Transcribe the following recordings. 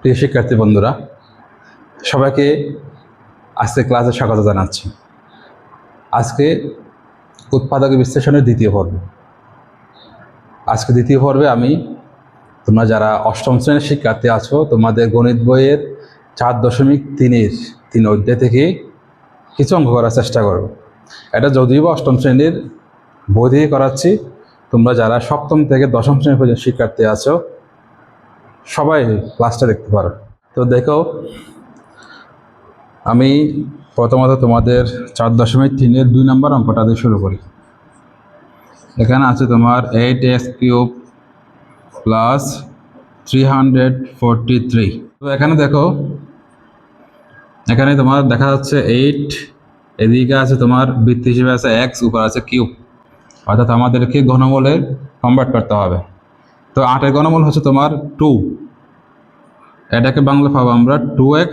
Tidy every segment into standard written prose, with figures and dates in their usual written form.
প্রিয় শিক্ষার্থী বন্ধুরা, সবাইকে আজকে ক্লাসে স্বাগত জানাচ্ছি। আজকে উৎপাদক বিশ্লেষণের দ্বিতীয় পর্ব। আজকে দ্বিতীয় পর্বে আমি তোমরা যারা অষ্টম শ্রেণীর শিক্ষার্থী আছো, তোমাদের গণিত বইয়ের 4.3 অধ্যায় থেকে কিছু অঙ্ক করার চেষ্টা করব। এটা যদিও বা অষ্টম শ্রেণীর বই থেকে করাচ্ছি, তোমরা যারা সপ্তম থেকে দশম শ্রেণীর পর্যন্ত শিক্ষার্থী আছো সবাই ক্লাসটা দেখতে পারো। তো দেখো, আমি প্রথমত তোমাদের 4.3 2 নম্বর অঙ্কটা দিয়ে শুরু করি। এখানে আছে তোমার 8x³ প্লাস 343। তো এখানে দেখো, এখানে তোমার দেখা যাচ্ছে 8, এদিকে আছে তোমার বৃত্ত হিসেবে আছে x, উপর আছে কিউব, অর্থাৎ আমাদেরকে ঘনমূলে কনভার্ট করতে হবে। তো 8-এর ঘনমূল হচ্ছে তোমার 2, এটাকে বাংলা পাবো আমরা 2x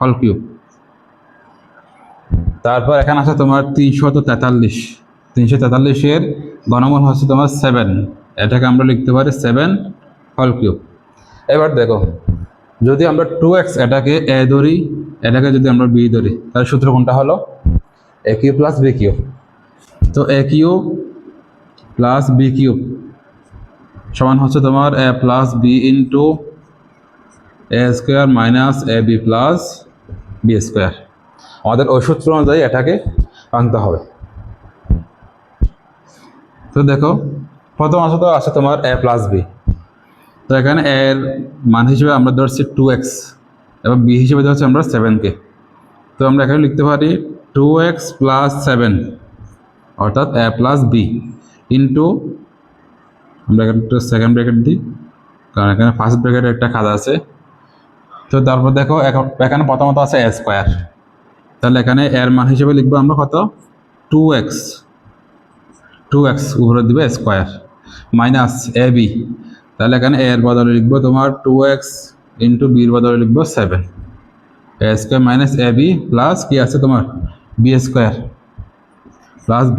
হোল কিউব। তারপর এখানে আছে তোমার 343-এর ঘনমূল হচ্ছে তোমার 7, এটাকে আমরা লিখতে পারি 7 হোল কিউব। এবার দেখো, যদি আমরা 2x এটাকে a ধরি, এটাকে যদি আমরা b ধরি, তাহলে সূত্র কোনটা হলো a cube plus b cube. তো a cube plus b cube সমান হচ্ছে তোমার a plus b into a square minus ab plus b square. আমাদের ওই সূত্র অনুযায়ী এটাকে আনতে হবে। তো দেখো, প্রথম অংশ তো আছে তোমার a প্লাস b। তো এখানে a এর মান হিসেবে আমরা ধরছি 2x এবং b হিসেবে ধরছি আমরা 7কে। তো আমরা এখানে লিখতে পারি 2x প্লাস 7, অর্থাৎ a প্লাস b ইন্টু, আমরা এখানে একটু সেকেন্ড ব্র্যাকেট দিই কারণ এখানে ফার্স্ট ব্র্যাকেটের একটা খাতা আছে। তো তারপর দেখো, এখানে প্রথমত আছে a স্কোয়ার, তাহলে এখানে এর মান হিসেবে লিখবো আমরা কত 2x উপরে দিবে স্কোয়ার মাইনাস ab, তাহলে এখানে এর বদলে লিখবো তোমার 2x ইন্টু বির বদলে লিখবো 7, a square minus ab plus কি আছে তোমার b square plus b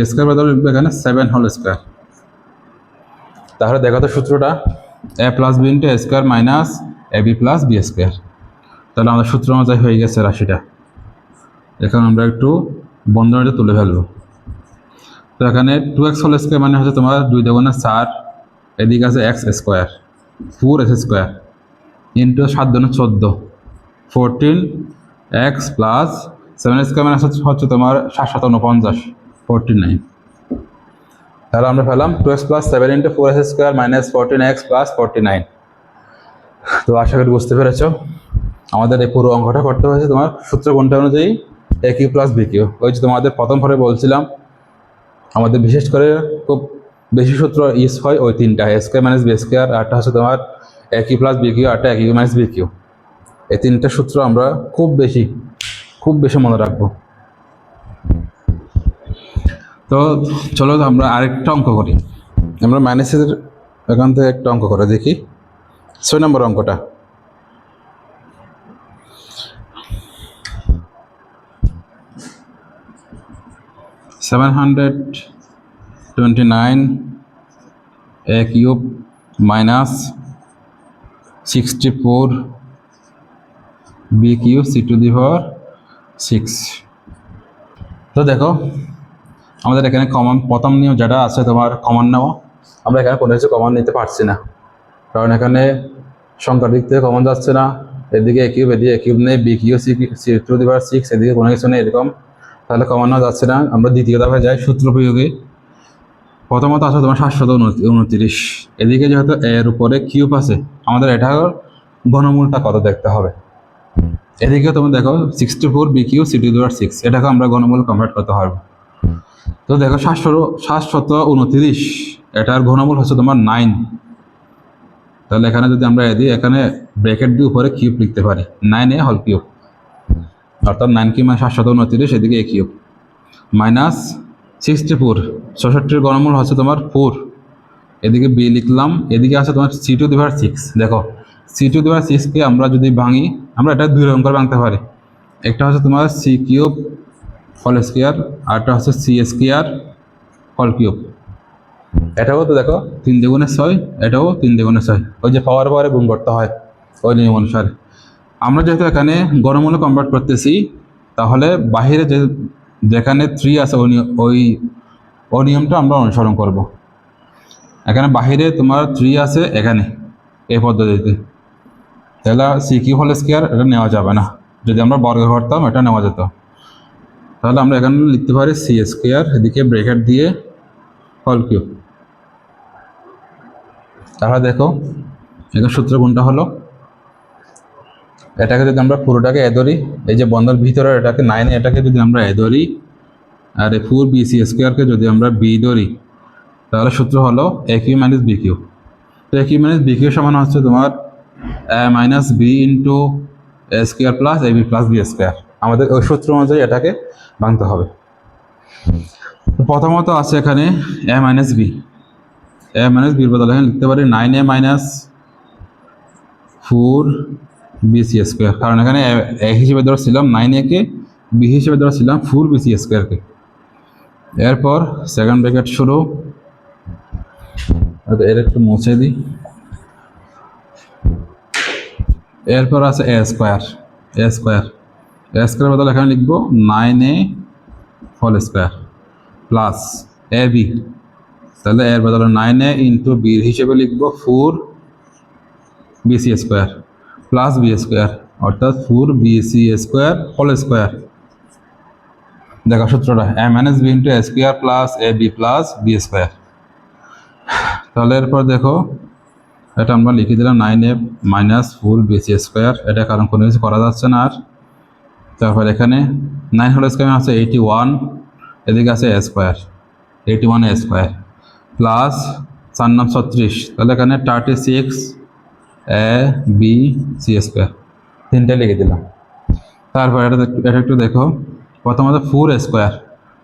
square বদলে লিখবো এখানে 7 হোল স্কোয়ার। তাহলে দেখো তো সূত্রটা a plus b into a square minus ab plus b square. তাহলে আমাদের সূত্র অনুযায়ী হয়ে গেছে রাশিটা। এখন আমরা একটু বন্ধনীতে তুলে ফেলবো। তো এখানে 2x হোল স্কোয়ার মানে হচ্ছে তোমার 2 2 4, এদিকে আছে x square 4x square into 7 2 14, 14x plus 7 square মানে হচ্ছে তোমার 7 7 49, 49। তাহলে আমরা পেলাম 2x plus 7 into 4x square minus 14x plus 49। তো আশা করি বুঝতে পেরেছ, আমাদের এই পুরো অঙ্কটা করতে হয়েছে তোমার সূত্র কোনটা অনুযায়ী a cube plus b cube. ওই যে তোমাদের প্রথম পরে বলছিলাম, আমাদের বিশেষ করে খুব বেশি সূত্র ইউজ হয় ওই তিনটা, a square minus b square, আরটা হচ্ছে তোমার a cube plus b cube, আরটা a cube minus b cube. এই তিনটা সূত্র আমরা খুব বেশি মনে রাখবো। তো চলো আমরা আরেকটা অঙ্ক করি। আমরা মাইনাসের এখান থেকে একটা অঙ্ক করে দেখি, 6 নম্বর অঙ্কটা। $729 a cube minus 64 b cube c to the power 6। তো দেখো, আমাদের এখানে কমন প্রথম নিয়ম যেটা আছে তোমার কমন নেওয়া, আমরা এখানে কোনো কিছু কমন নিতে পারছি না, কারণ এখানে সংখ্যার দিক থেকে কমন যাচ্ছে না। এদিকে a কিউব, এদিকে a কিউব নেই, b cube c to the power 6, এদিকে কোনো কিছু নেই এরকম, তাহলে কমন নেওয়া যাচ্ছে না। আমরা দ্বিতীয় ধাপে যাই সূত্র প্রয়োগে। প্রথমত আছে তোমার 729, এদিকে যেহেতু এর উপরে কিউব আছে, আমাদের এটার ঘনমূলটা কত দেখতে হবে। এদিকে তুমি দেখো 64 b cube c to the power 6, এটাকে আমরা ঘনমূল কনভার্ট করতে পারবো। তো দেখো 729, এটার ঘনমূল হচ্ছে তোমার 9, তাহলে এখানে যদি আমরা এখানে ব্র্যাকেট দিয়ে উপরে কিউব লিখতে পারি 9a হোল কিউব, অর্থাৎ 9 কিউব মানে 729, এদিকে a কিউব মাইনাস 64, 64-এর ঘনমূল হচ্ছে তোমার 4, এদিকে b লিখলাম, এদিকে আছে তোমার c টু দি পাওয়ার 6। দেখো c টু দি পাওয়ার 6কে আমরা যদি ভাঙি, আমরা এটা দুই রকম করে ভাঙতে পারি। একটা হচ্ছে তোমার c কিউব হোল স্কোয়ার, আরটা হচ্ছে c স্কোয়ার হোল কিউব। এটাও তো দেখো 3 2 6, এটাও 3 2 6, ওই যে পাওয়ার গুণ করতে হয়। ওই নিয়ম অনুসারে। আমরা যেহেতু এখানে গণমূল্য কনভার্ট করতেছি, তাহলে বাহিরে যেখানে 3 আছে ওই নিয়মটা আমরা অনুসরণ করব। এখানে বাহিরে তোমার 3 আছে এখানে এই পদ্ধতিতে, তাহলে সি কিউ হোল স্কোয়ার এটা নেওয়া যাবে না। যদি আমরা বর্গ করতাম এটা নেওয়া যেত। তাহলে আমরা এখানে লিখতে পারি সি স্কোয়ার, এদিকে ব্রেকেট দিয়ে হোল কিউব। তাহলে দেখো এখানে সূত্র কোনটা হলো, এটাকে যদি আমরা পুরোটাকে এ ধরি, এই যে বন্ধের ভিতরে এটাকে 9, এটাকে যদি আমরা এ ধরি, আর এই 4bc স্কোয়ারকে যদি আমরা বি ধরি, তাহলে সূত্র হলো এ কিউ মাইনাস বি কিউ। তো এ কিউ মাইনাস বি কিউ সমান হচ্ছে তোমার a minus b into a square plus a b plus b square. আমাদের ওই সূত্র অনুযায়ী এটাকে ভাঙতে হবে। প্রথমত আছে এখানে এ মাইনাস বি, এ মাইনাস বির বদলে এখানে লিখতে পারি 9a মাইনাস 4bc স্কোয়ার, কারণ এখানে এ হিসেবে ধরছিলাম 9a কে, বি হিসেবে ধরছিলাম 4bc স্কোয়ারকে। এরপর সেকেন্ড ব্র্যাকেট শুরু, এর একটু মুছে দিই। এরপর আছে এ স্কোয়ার, এ স্কোয়ার বদলে এখানে লিখবো 9a whole square plus a B, তাহলে এর বদলে 9a ইন্টু বির হিসেবে লিখবো 4bc square plus b square, অর্থাৎ 4bc স্কোয়ার হোল স্কোয়ার। দেখো সূত্রটা a minus b into a square plus a b plus b square. তাহলে এরপর দেখো এটা আমরা লিখে দিলাম 9a মাইনাস 4bc স্কোয়ার, এটা কারণ কোনো কিছু করা যাচ্ছে না আর। তারপর এখানে 9 হোল স্কোয়ার আছে 81, এদিকে আছে a square, 81 a square plus 4 9 36, তাহলে এখানে 36 এ বি সি স্কোয়ার, তিনটে লিখে দিলাম। তারপর এটা একটু দেখো, প্রথমত 4 স্কোয়ার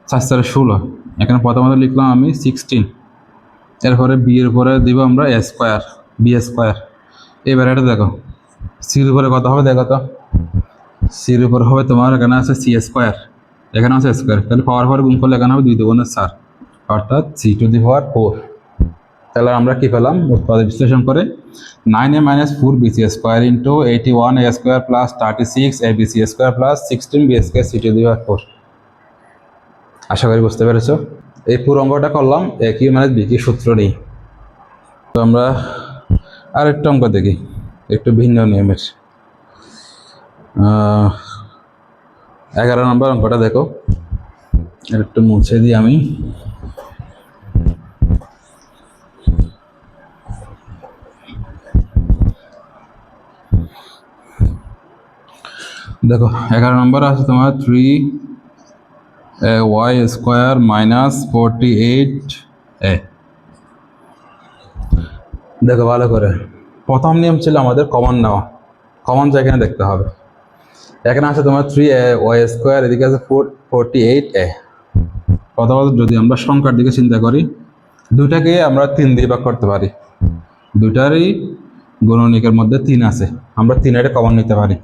4 4 16, এখানে প্রথমত লিখলাম আমি 16, এরপরে বি এর উপরে দিব আমরা এ স্কোয়ার, বি স্কোয়ার। এবার এটা দেখো সির উপরে কত হবে দেখো তো, সির উপর হবে তোমার এখানে আছে সি স্কোয়ার, এখানে আছে স্কোয়ার, তাহলে পাওয়ার পরে গুণ করলে এখানে হবে 2 2 4, অর্থাৎ সি টু দি পাওয়ার 4। তাহলে আমরা কি পেলাম উৎপাদক বিশ্লেষণ করে 9a মাইনাস 4bc square into 81 a square plus 36 a b c square plus 16 b square c to the power 4। আশা করি বুঝতে পেরেছো। এই পুরো অঙ্কটা করলাম a cube minus b cube সূত্র নেই। তো আমরা আরেকটা অঙ্ক দেখি একটু ভিন্ন নিয়মের। 11 নম্বর অঙ্কটা দেখো, একটু মুছে দিই আমি। দেখো 11 নম্বর আছে তোমার 3y স্কোয়ার মাইনাস 48a। দেখো ভালো করে, প্রথম নিয়ম ছিল আমাদের কমন নেওয়া, কমন যেখানে দেখতে হবে। এখানে আছে তোমার 3y স্কোয়ার, এদিকে আছে 48a। প্রথমত যদি আমরা সংখ্যার দিকে চিন্তা করি, দুইটাকে আমরা 3 দিয়ে ভাগ করতে পারি, দুইটারই গুণনীকের মধ্যে 3 আছে, আমরা 3 এটা কমন নিতে পারি।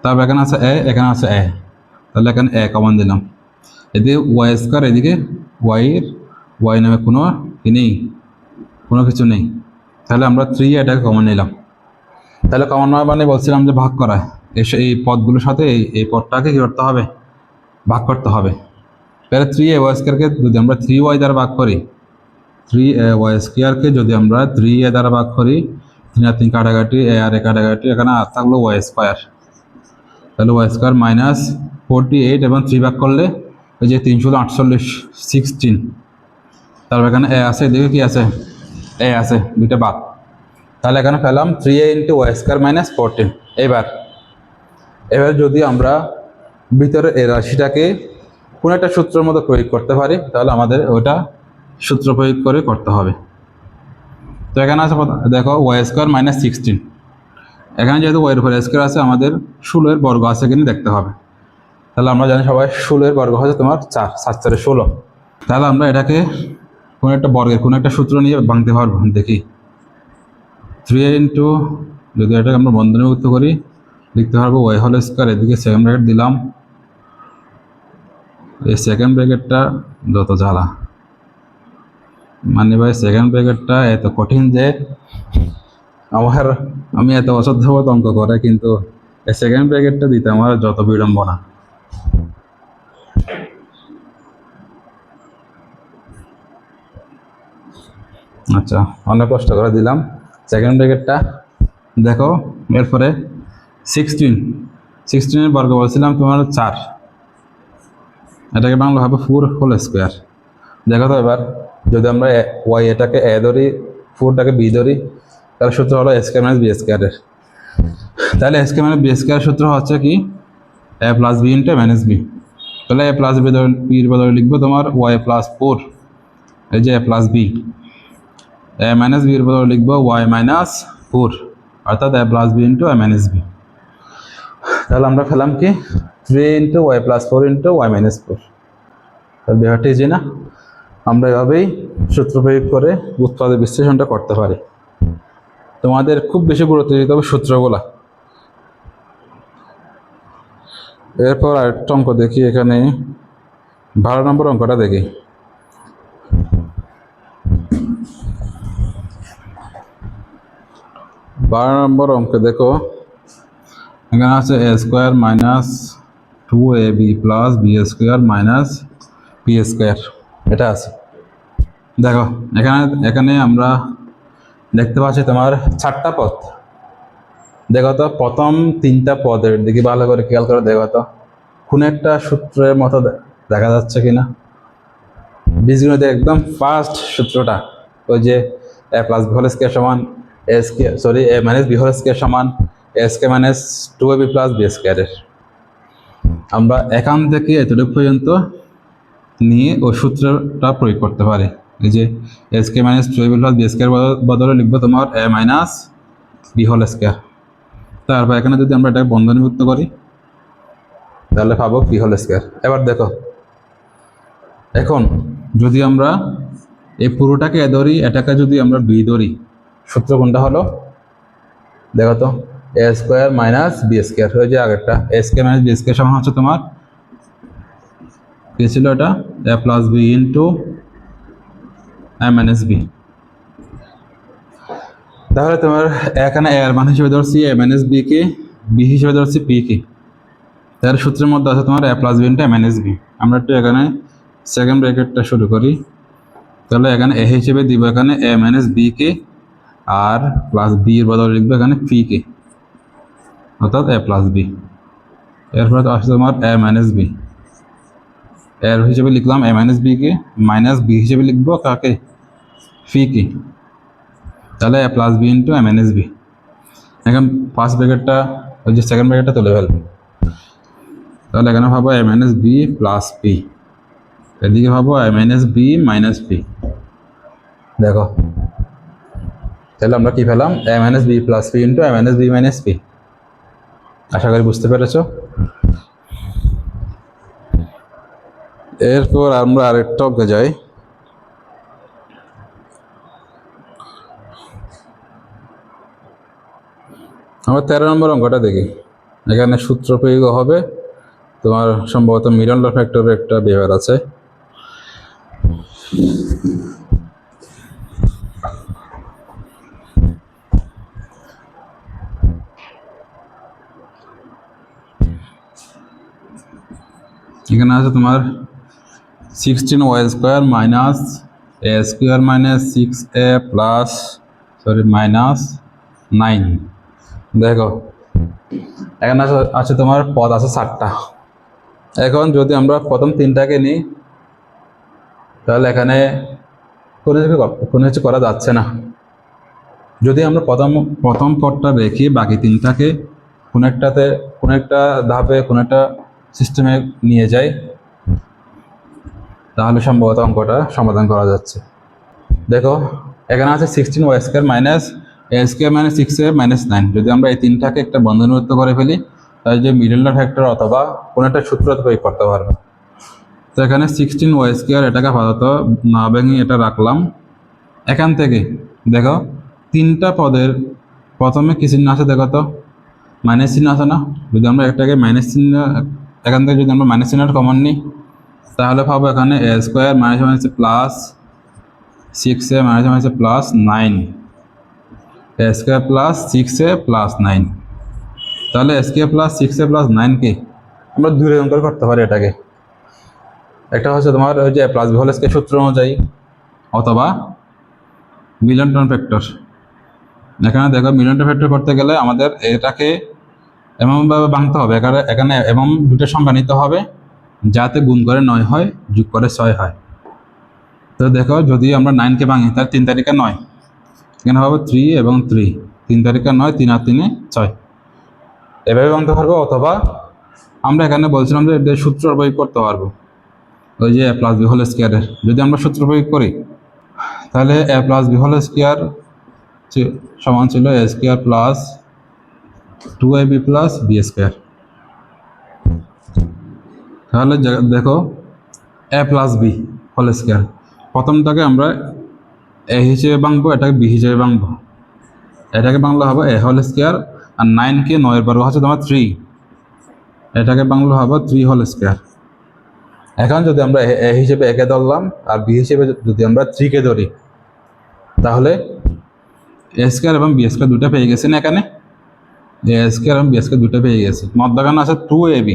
তারপর এখানে আছে এ, এখানে আছে এ, তাহলে এখানে এ কমন দিলাম। এদিকে ওয়াই স্কোয়ার, এদিকে ওয়াই নামে কোনো কি নেই, কোনো কিছু নেই, তাহলে আমরা 3 এটাকে কমন নিলাম। তাহলে কমন নয় মানে বলছিলাম যে ভাগ করা, এই পদগুলোর সাথে এই পদটাকে কী করতে হবে, ভাগ করতে হবে। তাহলে 3a স্কোয়ারকে যদি আমরা 3y দ্বারা ভাগ করি, 3a স্কোয়ারকে যদি আমরা 3a দ্বারা ভাগ করি, 3 আর 3 কাটাকাটি, এ আর এ কাটাকাটি, এখানে আর থাকলো ওয়াই স্কোয়ার, তাহলে ওয়াই স্কোয়ার মাইনাস 48 এবং 3 ভাগ করলে ওই যে 3 × 48 16। তারপর এখানে এ আছে, এদিকে কি আছে, এ আছে, দুইটা বাদ, তাহলে এখানে পেলাম 3a into Y square minus 14। এবার যদি আমরা ভিতরে এই রাশিটাকে কোনো একটা সূত্রের মতো প্রয়োগ করতে পারি, তাহলে আমাদের ওটা সূত্র প্রয়োগ করে করতে হবে। তো এখানে আছে দেখো ওয়াই স্কোয়ার মাইনাস 16, এখানে যেহেতু ওয়াইয়ের উপরে স্কোয়ার আছে, আমাদের 16 এর বর্গ আছে কিনা দেখতে হবে। তাহলে আমরা জানি সবাই 16 এর বর্গ হচ্ছে তোমার 4, 7 4 16। তাহলে আমরা এটাকে কোনো একটা বর্গের কোনো একটা সূত্র নিয়ে ভাঙতে পারবো। দেখি 3a ইন্টু, যদি এটাকে আমরা বন্ধনীভুক্ত করি লিখতে পারবো ওয়াই হোল স্কোয়ার, এদিকে সেকেন্ড ব্র্যাকেট দিলাম, এই সেকেন্ড ব্র্যাকেটটা যত জ্বালা, মানে ভাই সেকেন্ড ব্র্যাকেটটা এত কঠিন যে আমি এত বছর ধরে অঙ্ক করে, কিন্তু সেকেন্ড ব্র্যাকেটটা দিতে আমার যত বিড়ম্বনা। আচ্ছা, অনেক কষ্ট করে দিলাম সেকেন্ড ব্র্যাকেটটা। দেখো এরপরে 16 বর্গ বলছিলাম তোমার 4, এটাকে বাংলা হবে 4 হোল স্কোয়ার। দেখো তো এবার যদি আমরা ওয়াই এটাকে এ ধরি, 4টাকে বি ধরি, তাহলে সূত্র হলো এ স্কোয়ার মাইনাস বি স্কোয়ারের। তাহলে a square minus b square সূত্র হচ্ছে কি, a plus b into minus b. তাহলে এ প্লাস বির বদলে লিখবো তোমার ওয়াই প্লাস 4, এই যে a plus b. A minus বির বদলে লিখবো ওয়াই মাইনাস 4, অর্থাৎ a plus b into a minus b. তাহলে আমরা পেলাম কি 3 into y plus 4 into y minus 4। তাহলে ব্যাপারটা যে না, আমরা এভাবেই সূত্র প্রয়োগ করে উৎপাদক বিশ্লেষণটা করতে পারি। তোমাদের খুব বেশি গুরুত্ব দিতে হবে সূত্রগুলা। এরপর আরেকটা অঙ্ক দেখি, এখানে 12 নম্বর অঙ্কটা দেখি। বারো নম্বর অঙ্কে দেখো, এখানে আছে a square minus 2ab plus b square minus b square, এটা আছে। দেখো এখানে আমরা দেখতে পাচ্ছি তোমার 4টা পদ। দেখো তো প্রথম 3টা পদের দিকে ভালো করে খেয়াল করে দেখো তো কোন একটা সূত্রের মতো দেখা যাচ্ছে কিনা। বীজগণিতের একদম ফার্স্ট সূত্রটা ওই যে a plus b whole square সমান a minus b whole square সমান a square minus 2ab plus b স্কোয়ারের। আমরা এখান থেকে এতটুকু পর্যন্ত নিয়ে ওই সূত্রটা প্রয়োগ করতে পারি। এই যে a square minus 2ab plus b square বদলে লিখবো তোমার a minus b whole square. তারপর এখানে যদি আমরা এটাকে বন্ধনীভুক্ত করি তাহলে পাবো বি হোল স্কোয়ার। এবার দেখো এখন যদি আমরা এই পুরোটাকে এ ধরি, এটাকে যদি আমরা বি ধরি, সূত্র কোনটা হলো দেখো তো এ স্কোয়ার মাইনাস বি স্কোয়ার। হয়ে যায় আগেরটা এ স্কোয়ার মাইনাস বি স্কোয়ার সমান হচ্ছে তোমার কি ছিল এটা, এ plus b into a minus b. তাহলে তোমার এখানে এর মান হিসেবে ধরছি এ মাইনাস বি কে, বি হিসেবে ধরছি পি কে। তার সূত্রের মধ্যে আছে তোমার এ plus b into a minus B. আমরা একটু এখানে সেকেন্ড ব্র্যাকেটটা শুরু করি। তাহলে এখানে এ হিসেবে দিব এখানে এ মাইনাস বি কে, আর প্লাস বি এর বদলে লিখবো এখানে পি কে, অর্থাৎ এ প্লাস বি। এরপরে আসছে তোমার এ মাইনাস বি, এর হিসেবে লিখলাম এ মাইনাস বি কে, মাইনাস বি হিসেবে লিখবো কাকে, পি কে। তাহলে a plus b into a minus b. এখন ফার্স্ট ব্র্যাকেটটা ওই যে সেকেন্ড ব্র্যাকেটটা তুলে ফেলবো। তাহলে এখানে ভাবো a minus b plus p, এদিকে ভাবো a minus b minus p. দেখো তাহলে আমরা কি পেলাম, a minus b plus p into a minus b minus p. আশা করি বুঝতে পেরেছো। এরপর আমরা আরেকটা অঙ্কে যাই। আমরা 13 নম্বর অঙ্কটা দেখি। এখানে সূত্র প্রয়োগ হবে তোমার সম্ভবত মিডল ল ফ্যাক্টরের একটা ব্যবহার আছে। এখানে আছে তোমার 16y square minus a square minus 6a plus minus 9। দেখো এখানে আছে তোমার পদ আছে 7টা। এখন যদি আমরা প্রথম 3টাকে নিই তাহলে এখানে কোনো কিছু করা যাচ্ছে না। যদি আমরা প্রথম পদটা রেখে বাকি 3টাকে কোনো একটা ধাপে কোনো একটা সিস্টেমে নিয়ে যাই, তাহলে সম্ভবত অঙ্কটা সমাধান করা যাচ্ছে। দেখো এখানে আছে 16y square minus a square minus 6a minus 9। যদি আমরা এই 3টাকে একটা বন্ধনীভুক্ত করে ফেলি তাহলে যে মিডল ল ফ্যাক্টর অথবা কোনো একটা সূত্র প্রয়োগ করতে পারবে। তো এখানে 16y স্কোয়ার এটাকে আপাতত না ভেঙে এটা রাখলাম। এখান থেকে দেখো 3টা পদের প্রথমে কি চিহ্ন আছে, দেখো তো মাইনাস চিহ্ন আছে না। যদি আমরা একটাকে মাইনাস চিহ্ন, এখান থেকে যদি আমরা মাইনাস চিহ্নটা কমন নিই তাহলে পাবো এখানে a square minus plus 6a minus plus 9। A square plus 6a plus 9। তাহলে a square plus 6a plus 9কে আমরা দুই রকম করে করতে পারি এটাকে। একটা হচ্ছে তোমার ওই যে প্লাস বি হোল স্কোয়ার সূত্র অনুযায়ী, অথবা মিলন ফ্যাক্টর। এখানে দেখো মিলন ফ্যাক্টর করতে গেলে আমাদের এটাকে এমনভাবে ভাঙতে হবে, এখানে এমন দুটো সংখ্যা নিতে হবে যাতে গুণ করে 9 হয়, যোগ করে 6 হয়। তো দেখো যদি আমরা 9কে ভাঙি তাহলে 3 তারিখে 9, এখানে হবে 3 এবং 3, 3 তারিখে 9, 3 আর 3 6, এভাবে ভাঙতে পারবো। অথবা আমরা এখানে বলছিলাম যে এদের সূত্র প্রয়োগ করতে পারবো, ওই যে এ প্লাস বি হোল স্কোয়ারের যদি আমরা সূত্র প্রয়োগ করি তাহলে a plus b whole square সমান ছিল a square plus 2ab plus b square. তাহলে দেখো a plus b whole square, প্রথমটাকে আমরা এ হিসেবে ভাঙবো, এটাকে বি হিসেবে ভাঙবো। এটাকে বাংলা হবে এ হোল স্কোয়ার, আর 9কে 9 এর বর্গ হচ্ছে তোমার 3, এটাকে বাংলা হবে 3 হোল স্কোয়ার। এখন যদি আমরা এ হিসেবে একে ধরলাম আর বি হিসেবে যদি আমরা 3কে ধরি, তাহলে এ স্কোয়ার এবং বি স্কোয়ার দুটো পেয়ে গেছি না এখানে, এ স্কোয়ার এবং বি স্কোয়ার দুটো পেয়ে গেছি। মধ্যখানে আছে 2ab,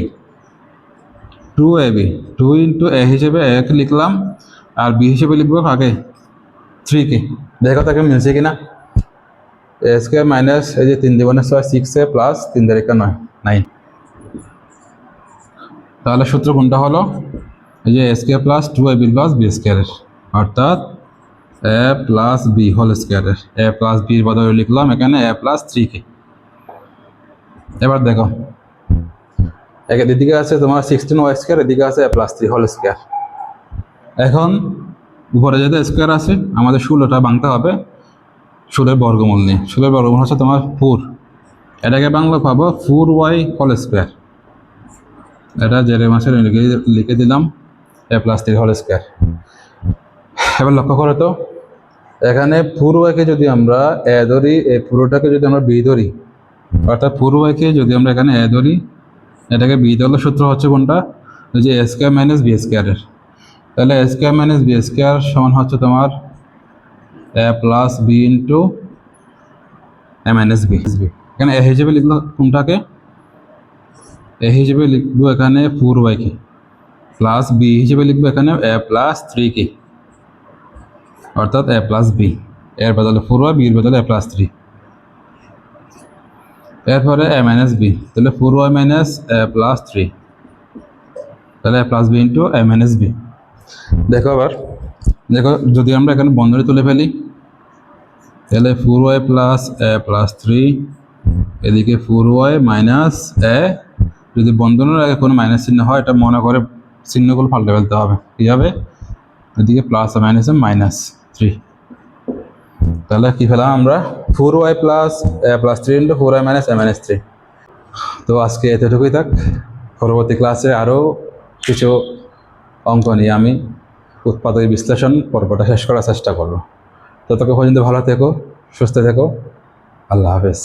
2 ইন্টু এ হিসেবে একে লিখলাম আর বি হিসেবে লিখবো আগে 3কে। দেখো তাকে মিলছে কিনা, এ স্কোয়ার মাইনাস এই যে 3 2 6 6a প্লাস 3 তারিখে 9। তাহলে সূত্র কোনটা হলো, এই যে a square plus 2ab plus b স্কোয়ারের, অর্থাৎ এ প্লাস বি হোল স্কোয়ারের। এ প্লাস বির বদলে লিখলাম এখানে এ প্লাস 3কে। এবার দেখো এদিকে আছে তোমার 16y স্কোয়ার, এদিকে আছে এ প্লাস 3 হোল স্কোয়ার। এখন উপরে যেতে স্কোয়ার আছে, আমাদের 16টা ভাঙতে হবে 16 বর্গমূল নিয়ে। 16 বর্গমূল হচ্ছে তোমার 4, এটাকে বাংলা পাবো 4y হোল স্কোয়ার। এটা জেরে মাসের লিখে দিলাম এ প্লাস 3 হোল স্কোয়ার। এবার লক্ষ্য করো তো, এখানে 4yকে যদি আমরা এ ধরি, এই পুরোটাকে যদি আমরা বি ধরি, অর্থাৎ 4yকে যদি আমরা এখানে এ ধরি, এটাকে বি ধরলে সূত্র হচ্ছে কোনটা, ওই যে এ স্কোয়ার মাইনাস বি স্কোয়ারের। তাহলে a square minus b square সমান হচ্ছে তোমার এ plus b into a minus B. এখানে এ হিসেবে লিখলো কোনটাকে, এ হিসেবে লিখবো এখানে 4yকে, প্লাস বি হিসেবে লিখবো এখানে এ প্লাস 3কে, অর্থাৎ এ প্লাস বি। এর বদলে 4y, বির বদলে এ প্লাস 3। এরপরে এ মাইনাস বি, তাহলে 4y মাইনাস এ প্লাস 3, তাহলে a plus b into a minus B. দেখো আবার দেখো যদি আমরা এখানে বন্ধনী তুলে ফেলি, তাহলে 4y প্লাস এ প্লাস 3, এদিকে 4y মাইনাস এ, যদি বন্ধনের আগে কোনো মাইনাস চিহ্ন হয় এটা মনে করে চিহ্নগুলো পাল্টে ফেলতে হবে। কী হবে, এদিকে প্লাস মাইনাসে মাইনাস 3। তাহলে কী পেলাম আমরা, 4y প্লাস এ প্লাস 3 ইন্টু 4y মাইনাস এ মাইনাস 3। তো আজকে এতটুকুই থাক, পরবর্তী ক্লাসে আরও কিছু অঙ্ক নিয়ে আমি উৎপাদক বিশ্লেষণ পর্বটা শেষ করার চেষ্টা করব। ততক্ষণ পর্যন্ত ভালো থেকো, সুস্থ থেকো, আল্লাহ হাফেজ।